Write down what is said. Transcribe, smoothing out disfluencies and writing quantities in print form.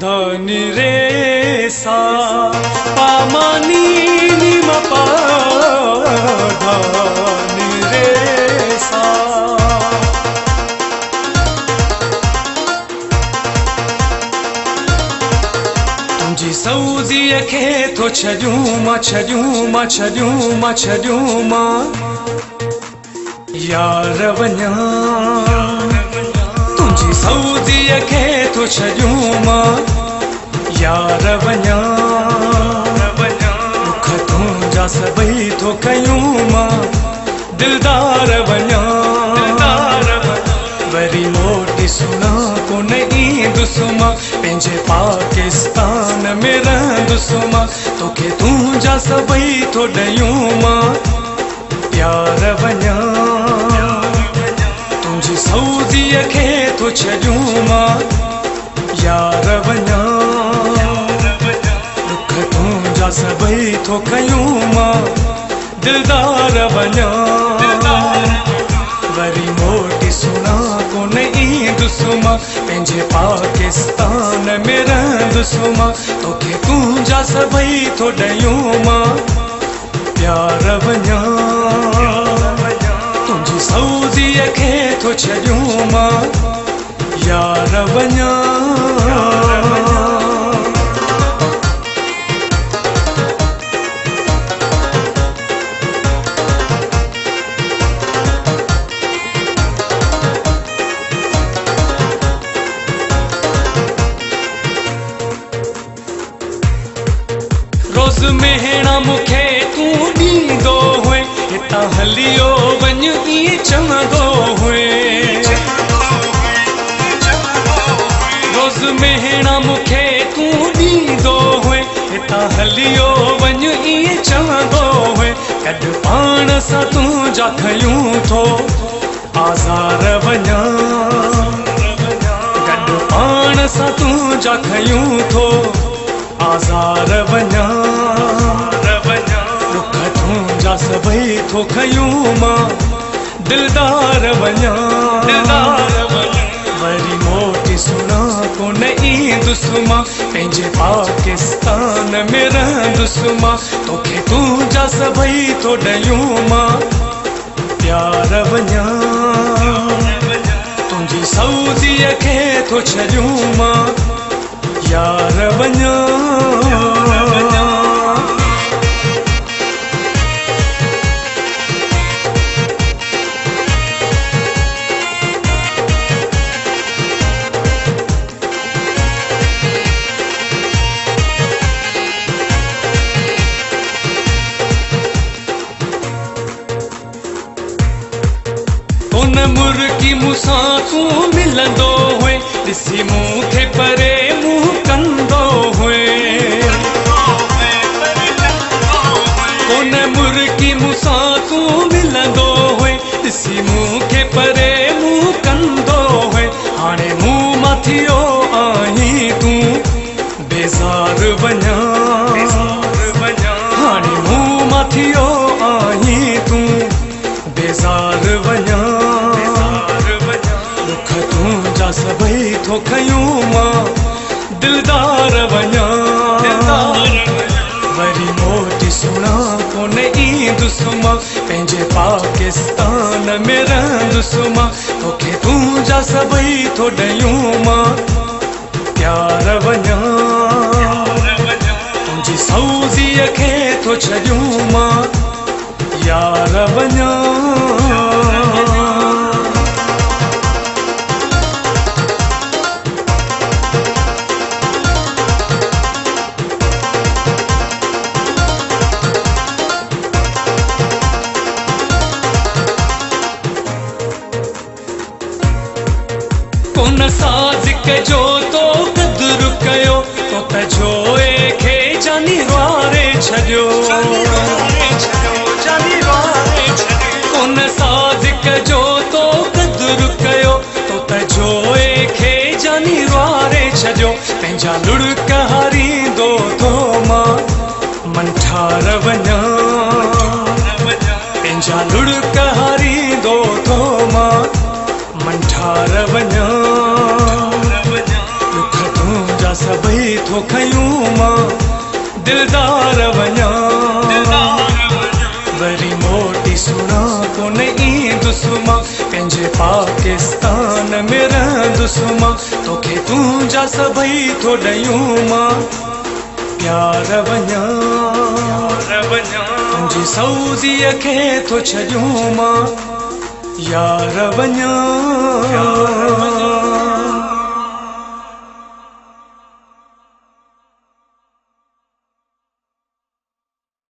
धनि रे सा पा मा नी नी मा पा धनि रे सा। तुंहिंजी सऊदीअ खे थो छॾियूं मां छॾियूं मां छॾियूं मां छॾियूं मां यार वञा। तुंहिंजी सऊदीअ खे थो छॾियूं मां यार वञा। दुख तुंहिंजा सभई थो कयूं मां दिलदार वञा। वरी मोटी सुना कोन ईंदुसि मां पंहिंजे पाकिस्तान में रहंदुसि मां। तोखे तुंहिंजा सभई थो ॾियूं मां यार वञा। तुंहिंजी सऊदीअ खे थो छॾियूं मां यार वञा। दुख तुंहिंजा सभई थो कयूं मां दिलदार वञा। वरी मोटी सुना कोन ईंदुसि मां पंहिंजे पाकिस्तान में रहंदुसि मां। तोखे तुंहिंजा सभई थो ॾियूं मां यार वञा। तुंहिंजी सऊदीअ खे थो छॾियूं मां यार वञा। रोज़ मेहणा मूंखे तूं ॾींदो हुए हितां हलियो वञ ईअं चवंदो हुए। रोज़ मेहणा मूंखे तूं ॾींदो हुए हितां हलियो वञ ईअं चवंदो हुए। गॾु पाण सां तुंहिंजा खयूं थो आज़ार वञा। गॾु पाण सां तुंहिंजा खयूं थो आज़ार वञा। दुख तुंहिंजा सभई थो खयूं मां दिलदार वञा। वरी मोटी सुना कोन ईंदुसि मां पंहिंजे पाकिस्तान में रहंदुसि मां। तोखे तुंहिंजा सभई थो ॾियूं मां यार वञा। तुंहिंजी सऊदीअ खे थो छॾियूं मां यार वञा। कोन मुर्गी मूंसां तूं मिलंदो हुए ॾिसी मूंखे परे मुंहुं कंदो हुए। कोन मुर्गी मूंसां तूं मिलंदो हुए ॾिसी मूंखे परे मुंहुं कंदो हुए। हाणे मूं मां थियो आहीं तूं बेज़ार वञा। हाणे मूं मां थियो आहीं तूं बेज़ार वञा। दुख तुंहिंजा सभई थो खयूं मां दिलदार वञा। वरी मोटी सुना कोन ईंदुसि मां पंहिंजे पाकिस्तान में रहंदुसि मां। तोखे तुंहिंजा सभई थो ॾियूं मां यार वञा। तुंहिंजी सऊदीअ खे थो छॾियूं मां यार वञा। कोन साज़िक जो तो क़दुरु कयो तो त जोए खे जानी वारे छॾियो। कोन साज़िक जो तो क़दुरु कयो तो त जोए खे जानी वारे छॾियो। पंहिंजा लुड़क हारींदो थो मां मंठार वञा। पंहिंजा लुड़क हारींदो थो मां मंठार वञा। दुख तुंहिंजा सभई दिलदार वञा वरी मोटी सुना कोन ईंदुसि मां पंहिंजे पाकिस्तान में रहंदुसि मां तोखे तुंहिंजा सभई थो ॾियूं मां प्यार वञा तुंहिंजी सऊदीअ खे थो छॾियूं मां यार वञा